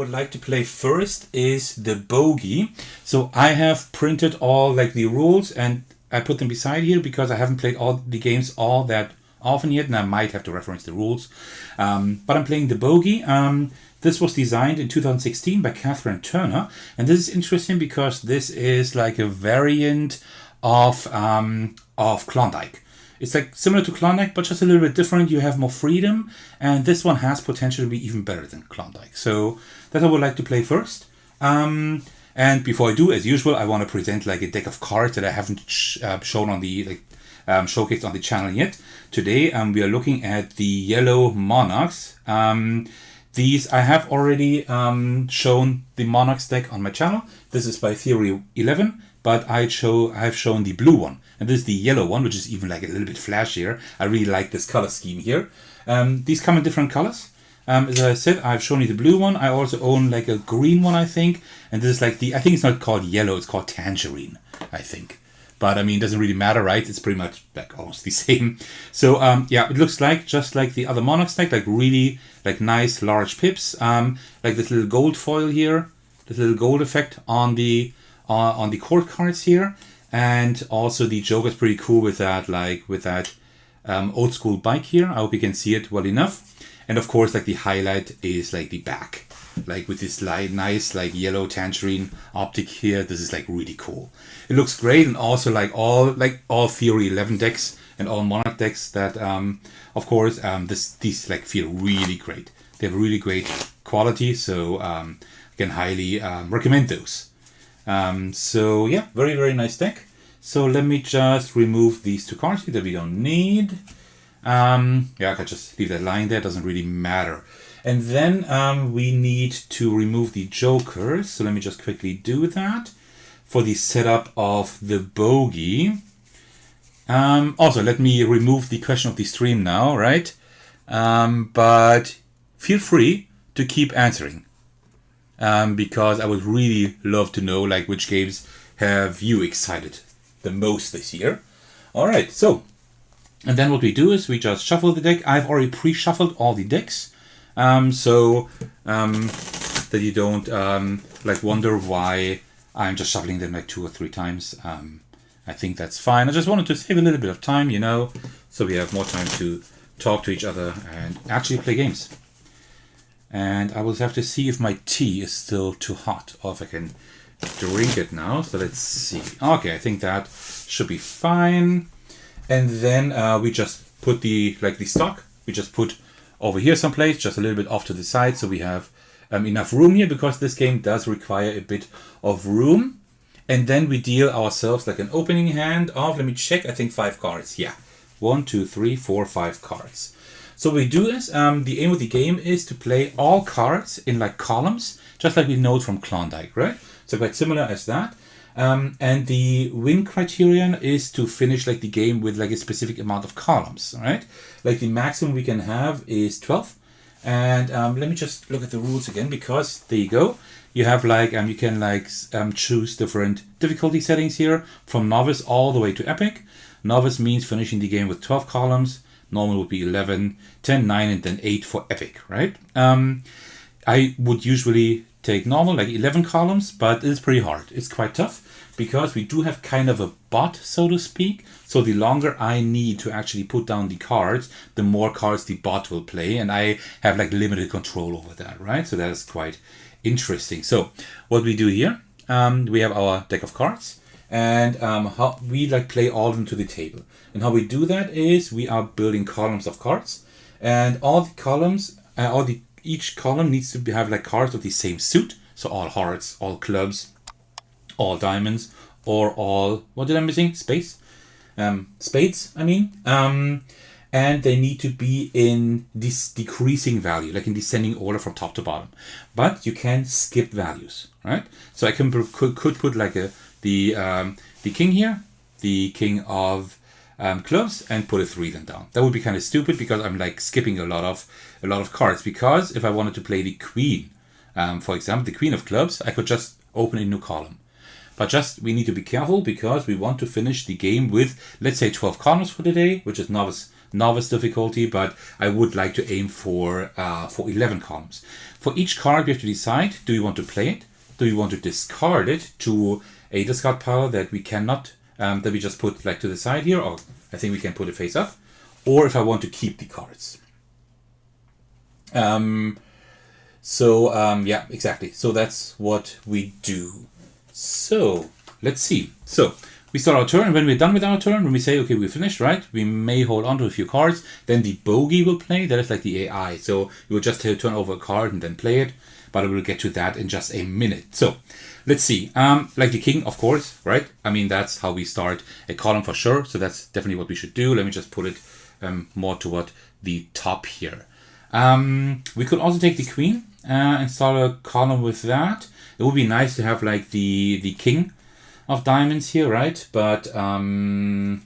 would like to play first is the Bogey. So I have printed all like the rules and I put them beside here because I haven't played all the games all that often yet, and I might have to reference the rules. But I'm playing the Bogey. This was designed in 2016 by Catherine Turner, and this is interesting because this is like a variant of Klondike. It's like similar to Klondike, but just a little bit different. You have more freedom, and this one has potential to be even better than Klondike. So that I would like to play first. And before I do, as usual, I want to present like a deck of cards that I haven't shown on the showcased on the channel yet. Today we are looking at the yellow Monarchs. These I have already shown the Monarchs deck on my channel. This is by Theory 11, but I have shown the blue one, and this is the yellow one, which is even like a little bit flashier. I really like this color scheme here. These come in different colors. As I said, I've shown you the blue one. I also own like a green one, I think. And this is like I think it's not called yellow, it's called tangerine, I think. But I mean, it doesn't really matter, right? It's pretty much like almost the same. So yeah, it looks like just like the other Monarchs deck, like really like nice large pips. Like this little gold foil here, this little gold effect on the court cards here. And also the Joker's pretty cool with that, old school bike here. I hope you can see it well enough. And of course, like the highlight is like the back, like with this nice like yellow tangerine optic here. This is like really cool. It looks great, and also like all Theory 11 decks and all Monarch decks that of course these like feel really great. They have really great quality, so I can highly recommend those. So yeah, very, very nice deck. So let me just remove these two cards here that we don't need. Yeah, I could just leave that lying there, doesn't really matter. And then we need to remove the Jokers. So let me just quickly do that for the setup of the Bogey. Also, let me remove the question of the stream now, right? But feel free to keep answering. Because I would really love to know like which games have you excited the most this year. All right, so and then what we do is we just shuffle the deck. I've already pre-shuffled all the decks, so that you don't like wonder why I'm just shuffling them like 2 or 3 times. I think that's fine. I just wanted to save a little bit of time, you know, so we have more time to talk to each other and actually play games. And I will have to see if my tea is still too hot or if I can drink it now. So let's see. Okay, I think that should be fine. And then we just put the stock, we just put over here someplace, just a little bit off to the side, so we have enough room here, because this game does require a bit of room. And then we deal ourselves like an opening hand of, let me check, I think 5 cards. Yeah, 1, 2, 3, 4, 5 cards. So what we do is, the aim of the game is to play all cards in like columns, just like we know it from Klondike, right? So quite similar as that. And the win criterion is to finish like the game with like a specific amount of columns, right? Like the maximum we can have is 12. And let me just look at the rules again, because there you go. You have like, you can like choose different difficulty settings here, from novice all the way to epic. Novice means finishing the game with 12 columns. Normal would be 11, 10, 9, and then 8 for epic, right? I would usually take normal, like 11 columns, but it's pretty hard. It's quite tough because we do have kind of a bot, so to speak. So the longer I need to actually put down the cards, the more cards the bot will play, and I have like limited control over that, right? So that is quite interesting. So what we do here, we have our deck of cards, and how we like play all of them to the table. And how we do that is we are building columns of cards, and all the columns, each column needs to have like cards of the same suit. So all hearts, all clubs, all diamonds, or all, what did I missing? Spades, I mean. And they need to be in this decreasing value, like in descending order from top to bottom. But you can skip values, right? So I could put like the king here, the king of clubs, and put a 3 then down. That would be kind of stupid because I'm like skipping a lot of cards. Because if I wanted to play the queen, for example, the queen of clubs, I could just open a new column. But we need to be careful because we want to finish the game with, let's say, 12 columns for the day, which is novice novice difficulty, but I would like to aim for 11 columns. For each card, we have to decide: do you want to play it? Do you want to discard it to a discard pile that we cannot, that we just put like to the side here, or I think we can put it face up, or if I want to keep the cards. Yeah, exactly. So that's what we do. So let's see. So we start our turn, and when we're done with our turn, when we say, okay, we're finished, right? We may hold on to a few cards. Then the bogey will play. That is like the AI. So you will just turn over a card and then play it. But I will get to that in just a minute. So let's see. Like the king, of course, right? I mean, that's how we start a column for sure. So that's definitely what we should do. Let me just put it more toward the top here. We could also take the queen and start a column with that. It would be nice to have like the king of diamonds here, right? But yeah,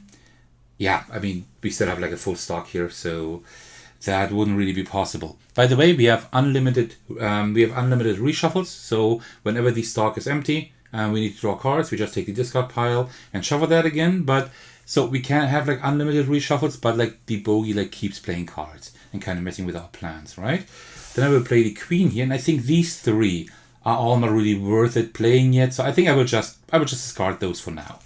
I mean, we still have like a full stock here, so that wouldn't really be possible. By the way, we have unlimited reshuffles. So whenever the stock is empty, we need to draw cards. We just take the discard pile and shuffle that again. But so we can have like unlimited reshuffles, but like the bogey like keeps playing cards and kind of messing with our plans, right? Then I will play the queen here, and I think these three are all not really worth it playing yet. So I think I will just discard those for now.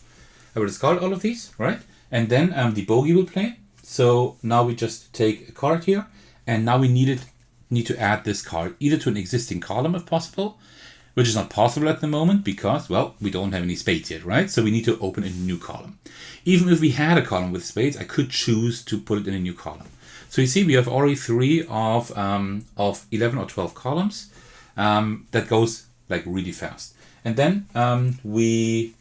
I will discard all of these, right? And then the bogey will play. So now we just take a card here, and now we need to add this card either to an existing column if possible, which is not possible at the moment because, well, we don't have any spades yet, right? So we need to open a new column. Even if we had a column with spades, I could choose to put it in a new column. So you see, we have already 3 of 11 or 12 columns. That goes like really fast. And then we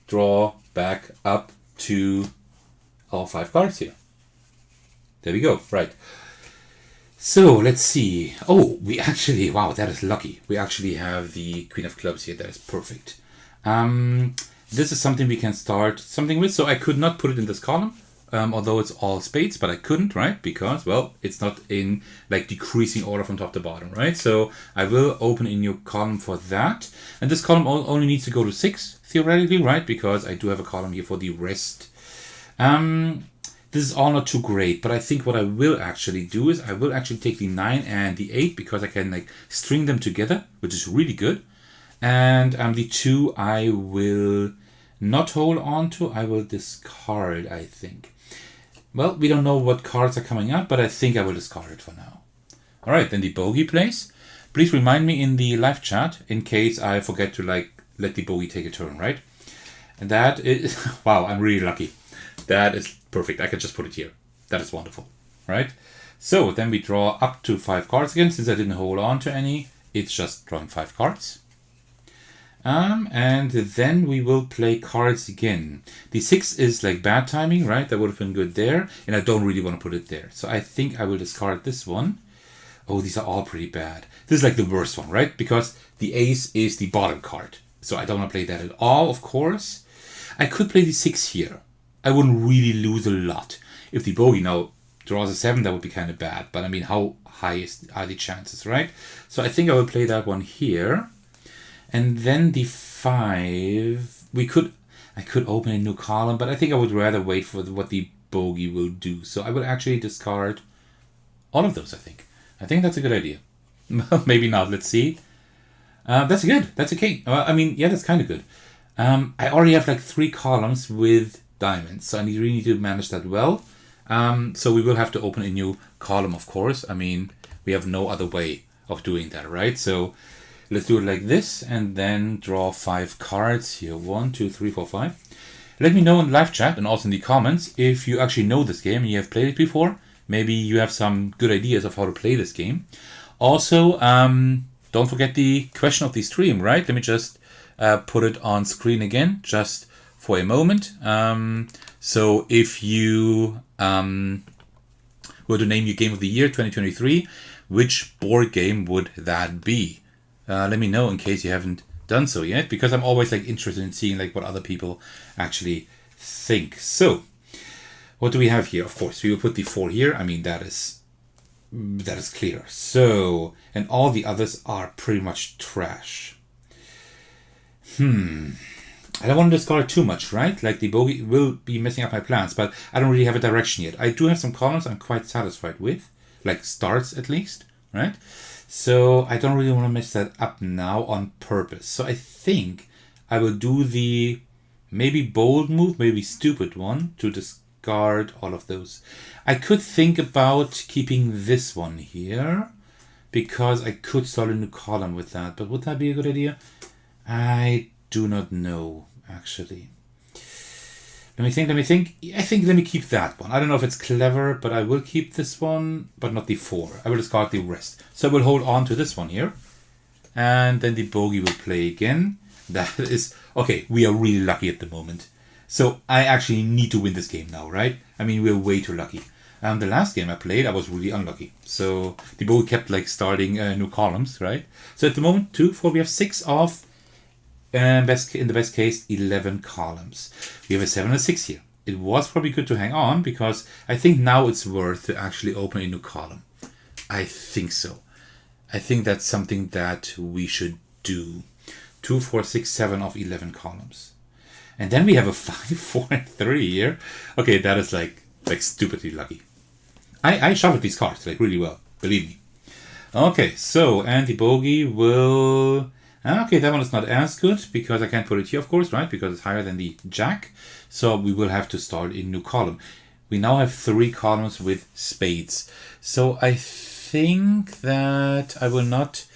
draw back up to all 5 cards here. There we go, right. So let's see. Oh, we actually, wow, that is lucky. We actually have the queen of clubs here. That is perfect. This is something we can start something with. So I could not put it in this column, although it's all spades, but I couldn't, right? Because, well, it's not in like decreasing order from top to bottom, right? So I will open a new column for that. And this column only needs to go to 6, theoretically, right? Because I do have a column here for the rest. This is all not too great, but I think what I will actually do is I will actually take the 9 and the 8 because I can like string them together, which is really good. And the 2 I will not hold on to. I will discard, I think. Well, we don't know what cards are coming up, but I think I will discard it for now. All right, then the bogey plays. Please remind me in the live chat in case I forget to like let the bogey take a turn, right? And that is, wow, I'm really lucky. That is perfect. I can just put it here. That is wonderful, right? So then we draw up to 5 cards again. Since I didn't hold on to any, it's just drawing 5 cards. And then we will play cards again. The 6 is like bad timing, right? That would have been good there. And I don't really want to put it there. So I think I will discard this one. Oh, these are all pretty bad. This is like the worst one, right? Because the ace is the bottom card. So I don't want to play that at all, of course. I could play the 6 here. I wouldn't really lose a lot. If the bogey now draws a 7, that would be kind of bad. But I mean, how high are the chances, right? So I think I will play that one here. And then the 5, I could open a new column, but I think I would rather wait for what the bogey will do. So I will actually discard all of those, I think. I think that's a good idea. Maybe not, let's see. That's good, that's okay. I mean, yeah, that's kind of good. I already have like 3 columns with diamonds, so I really need to manage that well. So we will have to open a new column, of course. I mean, we have no other way of doing that, right? So let's do it like this and then draw 5 cards here. 1, 2, 3, 4, 5. Let me know in the live chat and also in the comments if you actually know this game and you have played it before. Maybe you have some good ideas of how to play this game. Also, don't forget the question of the stream, right? Let me just put it on screen again, just for a moment. So if you were to name your game of the year 2023, which board game would that be? Let me know in case you haven't done so yet, because I'm always like interested in seeing like what other people actually think. So what do we have here? Of course, we will put the 4 here. I mean, that is clear. So, and all the others are pretty much trash. I don't want to discard too much, right? Like the bogey will be messing up my plans, but I don't really have a direction yet. I do have some columns I'm quite satisfied with, like starts at least, right? So I don't really want to mess that up now on purpose. So I think I will do the maybe bold move, maybe stupid one to discard all of those. I could think about keeping this one here because I could start a new column with that, but would that be a good idea? I do not know, actually. Let me think. I think let me keep that one. I don't know if it's clever, but I will keep this one, but not the 4. I will discard the rest. So I will hold on to this one here. And then the bogey will play again. That is... Okay, we are really lucky at the moment. So I actually need to win this game now, right? I mean, we're way too lucky. The last game I played, I was really unlucky. So the bogey kept like starting new columns, right? So at the moment, 2, 4, we have 6 of... in the best case, 11 columns. We have a 7 and a 6 here. It was probably good to hang on because I think now it's worth to actually open a new column. I think so. I think that's something that we should do. 2, 4, 6, 7 of 11 columns. And then we have a 5, 4, and 3 here. Okay, that is like stupidly lucky. I shuffled these cards like really well, believe me. Okay, so, and the bogey will... Okay, that one is not as good because I can't put it here, of course, right? Because it's higher than the jack. So we will have to start a new column. We now have 3 columns with spades. So I think that I will not...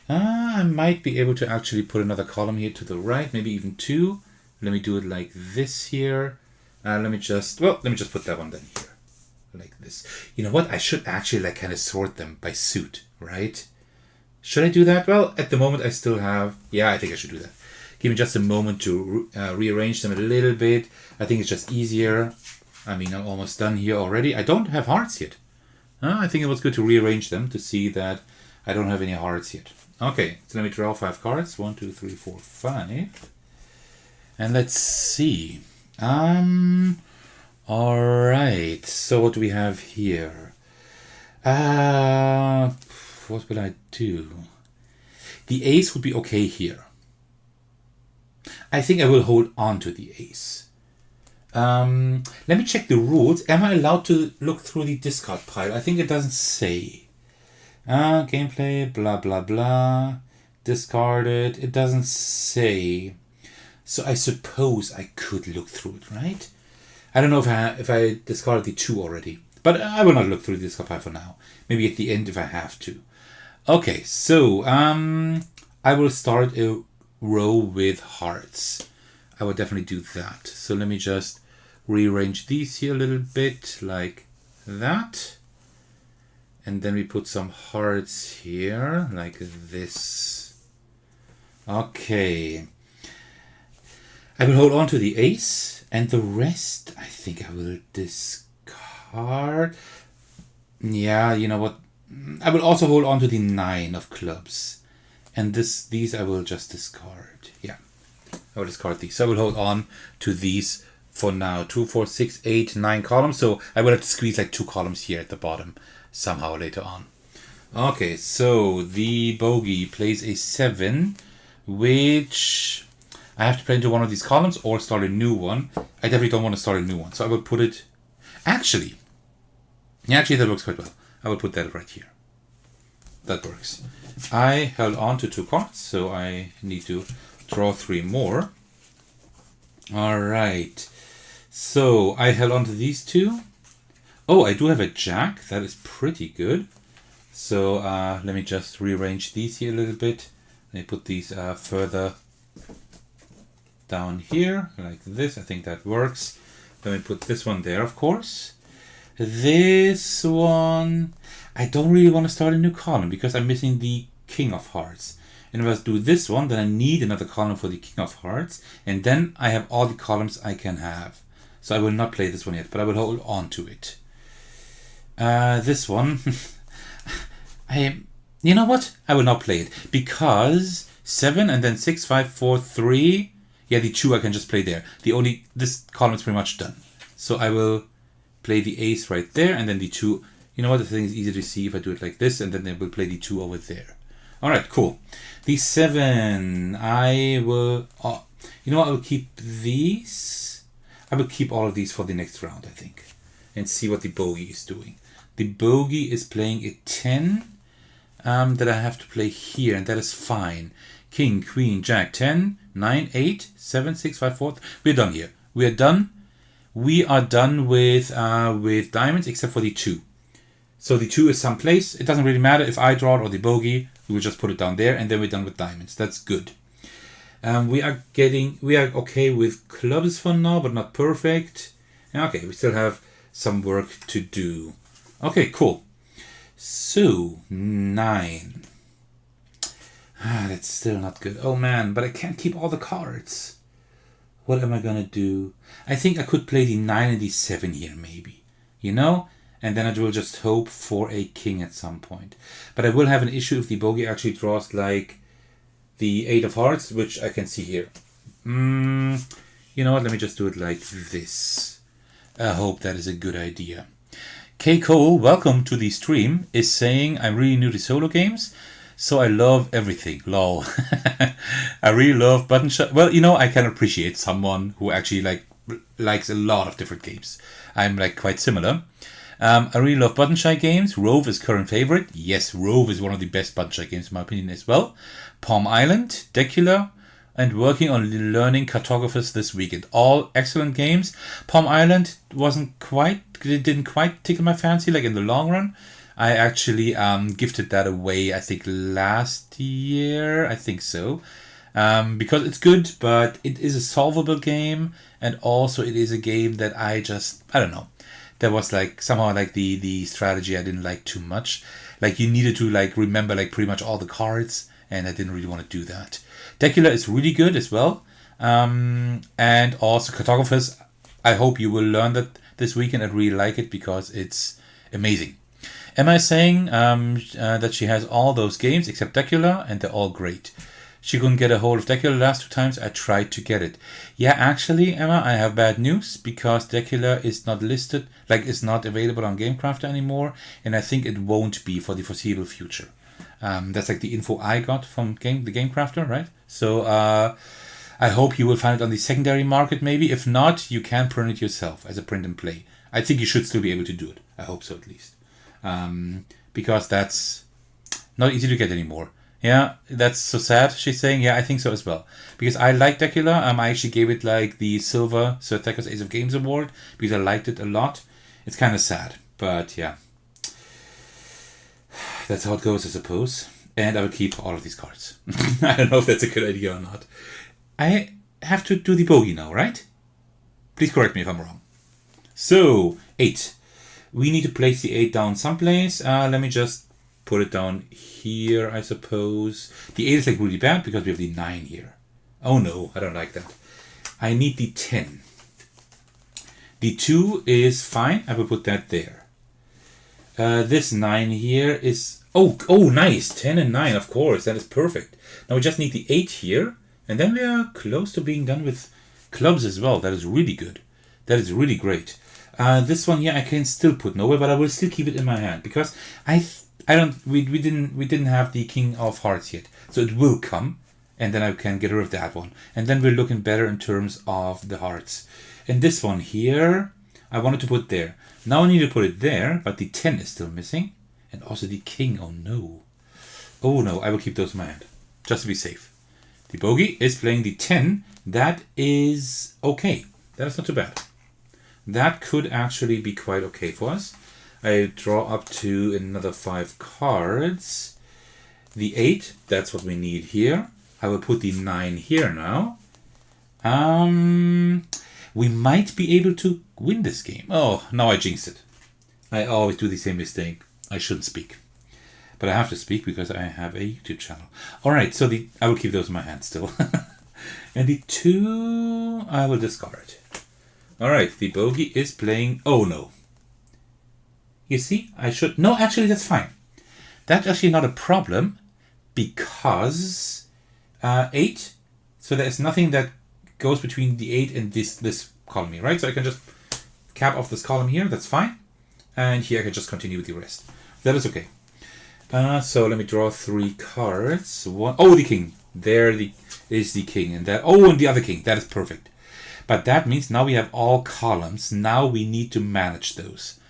I might be able to actually put another column here to the right, maybe even 2. Let me do it like this here. Let me just put that one then here. Like this. You know what? I should actually like kind of sort them by suit, right? Should I do that? Well, at the moment I still have... Yeah, I think I should do that. Give me just a moment to rearrange them a little bit. I think it's just easier. I mean, I'm almost done here already. I don't have hearts yet. I think it was good to rearrange them to see that I don't have any hearts yet. Okay, so let me draw 5 cards. 1, 2, 3, 4, 5. And let's see. Alright, so what do we have here? What will I do? The ace would be okay here. I think I will hold on to the ace. Let me check the rules. Am I allowed to look through the discard pile? I think it doesn't say. Gameplay, blah, blah, blah. Discarded. It doesn't say. So I suppose I could look through it, right? I don't know if I discarded the 2 already. But I will not look through the discard pile for now. Maybe at the end if I have to. Okay, so I will start a row with hearts. I will definitely do that. So let me just rearrange these here a little bit like that. And then we put some hearts here like this. Okay. I will hold on to the ace and the rest I think I will discard. Yeah, you know what? I will also hold on to the 9 of clubs. And these I will just discard. Yeah, I will discard these. So I will hold on to these for now. 2, 4, 6, 8, 9 columns. So I will have to squeeze like 2 columns here at the bottom somehow later on. Okay, so the bogey plays a 7, which I have to play into one of these columns or start a new one. I definitely don't want to start a new one. So I will put it... Actually, that works quite well. I will put that right here. That works. I held on to 2 cards, so I need to draw 3 more. Alright. So I held on to these 2. Oh, I do have a jack. That is pretty good. So let me just rearrange these here a little bit. Let me put these further down here, like this. I think that works. Let me put this one there, of course. This one, I don't really want to start a new column because I'm missing the King of Hearts. And if I do this one, then I need another column for the King of Hearts. And then I have all the columns I can have. So I will not play this one yet, but I will hold on to it. This one, you know what? I will not play it because 7 and then 6, 5, 4, 3. Yeah, the 2 I can just play there. This column is pretty much done. So I will play the ace right there, and then the 2. You know what? The thing is easy to see if I do it like this, and then I will play the 2 over there. All right, cool. The 7, I will. You know what? I will keep these. I will keep all of these for the next round, I think. And see what the bogey is doing. The bogey is playing a 10 that I have to play here, and that is fine. King, queen, jack, 10, 9, 8, 7, 6, 5, 4. We're done here. We are done. We are done with diamonds, except for the 2. So the 2 is someplace. It doesn't really matter if I draw it or the bogey. We will just put it down there, and then we're done with diamonds. That's good. We are okay with clubs for now, but not perfect. Okay, we still have some work to do. Okay, cool. So 9. That's still not good. Oh man, but I can't keep all the cards. What am I gonna do? I think I could play the 9 and the 7 here, maybe. You know? And then I will just hope for a king at some point. But I will have an issue if the bogey actually draws like the 8 of hearts, which I can see here. You know what? Let me just do it like this. I hope that is a good idea. K. Cole, welcome to the stream, is saying I'm really new to solo games, so I love everything. Lol. I really love button shot. Well, you know, I can appreciate someone who actually likes a lot of different games. I'm quite similar. I really love button shy games. Rove is current favorite. Yes, Rove is one of the best button shy games in my opinion as well. Palm Island, Decula, and working on learning cartographers this weekend. All excellent games. Palm Island didn't quite tickle my fancy in the long run. I actually gifted that away, I think last year. I think so. Because it's good, but it is a solvable game, and also it is a game that I don't know. There was somehow the strategy I didn't like too much. You needed to remember pretty much all the cards, and I didn't really want to do that. Decula is really good as well. And also cartographers, I hope you will learn that this weekend. I really like it because it's amazing. Emma is saying that she has all those games except Decula, and they're all great. She couldn't get a hold of Decula last 2 times. I tried to get it. Yeah, actually, Emma, I have bad news because Decula is not listed, it's not available on GameCrafter anymore, and I think it won't be for the foreseeable future. That's the info I got from the GameCrafter, right? So I hope you will find it on the secondary market maybe. If not, you can print it yourself as a print and play. I think you should still be able to do it. I hope so at least. Because that's not easy to get anymore. Yeah, that's so sad, she's saying. Yeah, I think so as well. Because I like Decula. I actually gave it the silver Sir Thecos Ace of Games award because I liked it a lot. It's kind of sad, but yeah. That's how it goes, I suppose. And I will keep all of these cards. I don't know if that's a good idea or not. I have to do the bogey now, right? Please correct me if I'm wrong. So, 8. We need to place the 8 down someplace. Let me just put it down here, I suppose. The 8 is really bad because we have the 9 here. Oh no, I don't like that. I need the 10. The 2 is fine. I will put that there. This 9 here is... Oh, nice. 10 and 9, of course. That is perfect. Now we just need the 8 here. And then we are close to being done with clubs as well. That is really good. That is really great. This one here I can still put nowhere, but I will still keep it in my hand because we didn't have the King of Hearts yet, so it will come, and then I can get rid of that one, and then we're looking better in terms of the hearts. And this one here, I wanted to put there. Now I need to put it there, but the 10 is still missing, and also the King. Oh no! I will keep those in my hand just to be safe. The bogey is playing the 10. That is okay. That is not too bad. That could actually be quite okay for us. I draw up to another 5 cards. The 8, that's what we need here. I will put the 9 here now. We might be able to win this game. Oh, now I jinxed it. I always do the same mistake. I shouldn't speak. But I have to speak because I have a YouTube channel. Alright, so I will keep those in my hand still. And the 2, I will discard. Alright, the bogey is playing... Oh no. You see, I should... No, actually, that's fine. That's actually not a problem because 8. So there's nothing that goes between the 8 and this column here, right? So I can just cap off this column here. That's fine. And here I can just continue with the rest. That is okay. So let me draw 3 cards. 1. Oh, the king. There, the is the king. And that, oh, and the other king. That is perfect. But that means now we have all columns. Now we need to manage those.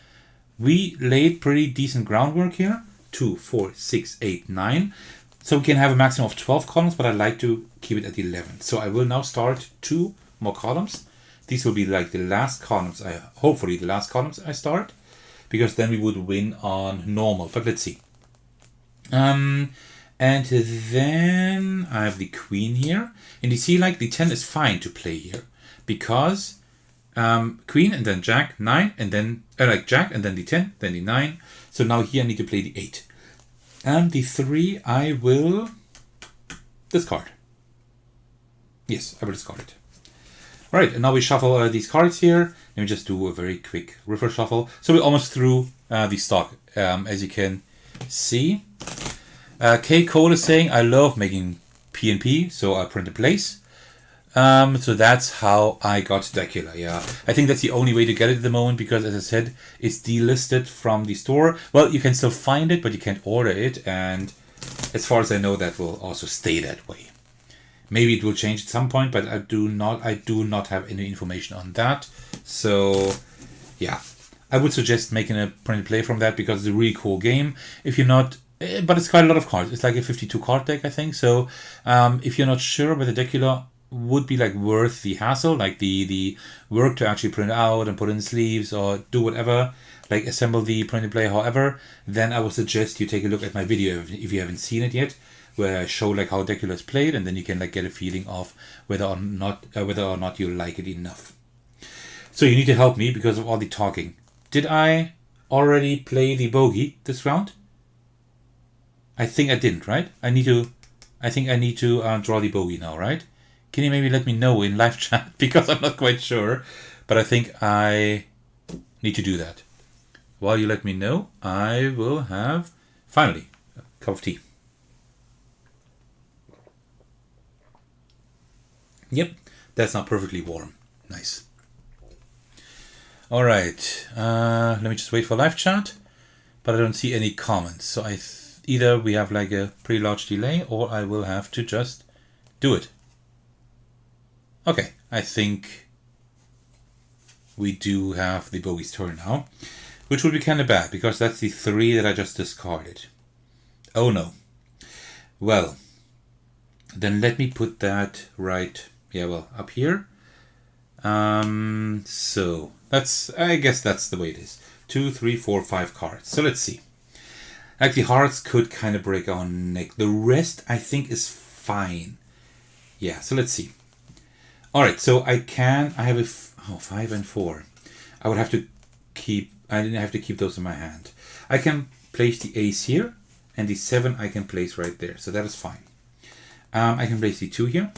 We laid pretty decent groundwork here. 2, 4, 6, 8, 9. So we can have a maximum of 12 columns, but I like to keep it at 11. So I will now start 2 more columns. These will be like the last columns, hopefully the last columns I start, because then we would win on normal. But let's see. And then I have the queen here. And you see, like, the 10 is fine to play here, because queen and then jack, 9, and then like jack and then the 10, then the 9. So now here I need to play the 8. And the 3 I will discard. Yes, I will discard it. Right, and now we shuffle these cards here. Let me just do a very quick river shuffle. So we're almost through the stock, as you can see. K. Cole is saying, I love making P&P, so I print a place. So that's how I got Decula, yeah. I think that's the only way to get it at the moment, because as I said, it's delisted from the store. Well, you can still find it, but you can't order it, and as far as I know, that will also stay that way. Maybe it will change at some point, but I do not have any information on that. So, yeah. I would suggest making a print and play from that, because it's a really cool game. If you're not... But it's quite a lot of cards. It's like a 52 card deck, I think. So, if you're not sure whether Decula would be like worth the hassle, like the work to actually print out and put in sleeves or do whatever, like assemble the print and play, however, then I would suggest you take a look at my video if you haven't seen it yet, where I show like how Decula is played, and then you can like get a feeling of whether or not you like it enough. So you need to help me because of all the talking. Did I already play the bogey this round? I think I didn't, right? I think I need to draw the bogey now, right? Can you maybe let me know in live chat? Because I'm not quite sure. But I think I need to do that. While you let me know, I will have, finally, a cup of tea. Yep, that's now perfectly warm. Nice. All right. Let me just wait for live chat. But I don't see any comments. So either we have like a pretty large delay, or I will have to just do it. Okay, I think we do have the bogey's turn now, which would be kind of bad, because that's the 3 that I just discarded. Oh no. Well, then let me put that right, up here. So I guess that's the way it is. 2, 3, 4, 5 cards. So let's see. Like the hearts could kind of break our neck. The rest I think is fine. Yeah, so let's see. All right, so I have a 5 and 4. I didn't have to keep those in my hand. I can place the ace here, and the 7 I can place right there. So that is fine. I can place the 2 here.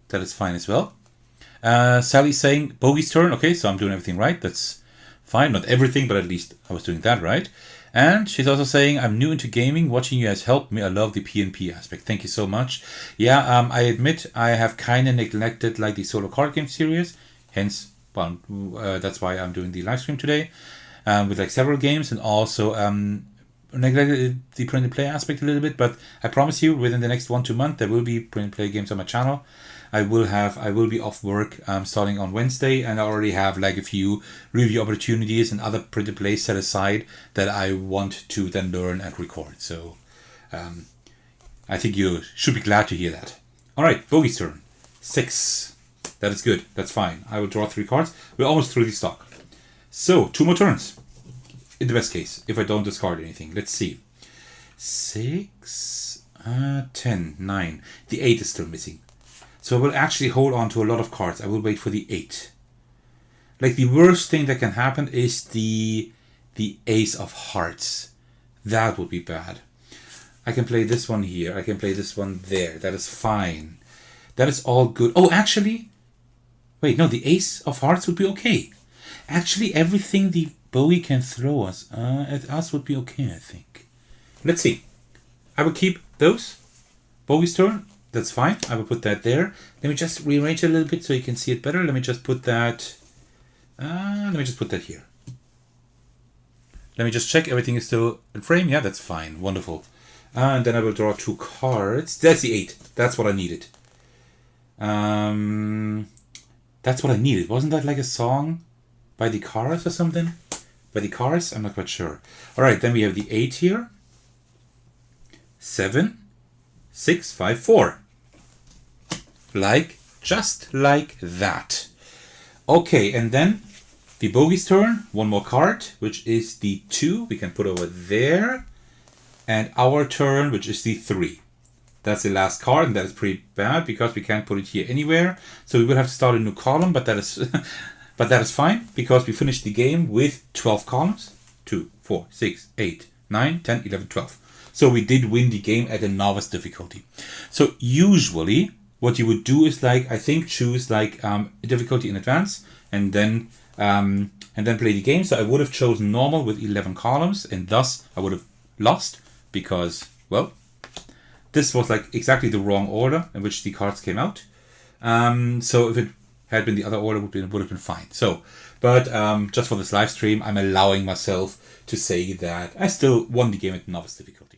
That is fine as well. Sally's saying bogey's turn. Okay, so I'm doing everything right. That's fine. Not everything, but at least I was doing that right. And she's also saying, I'm new into gaming. Watching you has helped me. I love the P&P aspect. Thank you so much. Yeah, I admit I have kind of neglected like the solo card game series. Hence, that's why I'm doing the live stream today with like several games, and also neglected the print and play aspect a little bit. But I promise you, within the next 1-2 months, there will be print and play games on my channel. I will be off work starting on Wednesday, and I already have like a few review opportunities and other print and play set aside that I want to then learn and record. So I think you should be glad to hear that. All right, bogey's turn. 6. That is good. That's fine. I will draw 3 cards. We're almost through the stock. So 2 more turns. In the best case, if I don't discard anything. Let's see. 6, 10, 9. The 8 is still missing. So I will actually hold on to a lot of cards. I will wait for the 8. Like the worst thing that can happen is the ace of hearts. That would be bad. I can play this one here. I can play this one there. That is fine. That is all good. Oh, actually, wait, no, the ace of hearts would be okay. Actually, everything the bogey can throw us at us would be okay, I think. Let's see. I will keep those. Bogey's turn. That's fine. I will put that there. Let me just rearrange it a little bit so you can see it better. Let me just put that. Here. Let me just check everything is still in frame. Yeah, that's fine. Wonderful. And then I will draw 2 cards. That's the 8. That's what I needed. That's what I needed. Wasn't that like a song by the Cars or something? By the Cars? I'm not quite sure. All right, then we have the 8 here. 7, 6, 5, 4. Just like that. Okay, and then the Bogey's turn. One more card, which is the 2. We can put over there. And our turn, which is the 3. That's the last card, and that is pretty bad because we can't put it here anywhere. So we will have to start a new column, but that is but that is fine because we finished the game with 12 columns. 2, 4, 6, 8, 9, 10, 11, 12. So we did win the game at a novice difficulty. So usually what you would do is like, I think, choose like difficulty in advance and then play the game. So I would have chosen normal with 11 columns, and thus I would have lost because, well, this was like exactly the wrong order in which the cards came out. So if it had been the other order, it would have been fine. So, but just for this live stream, I'm allowing myself to say that I still won the game at novice difficulty.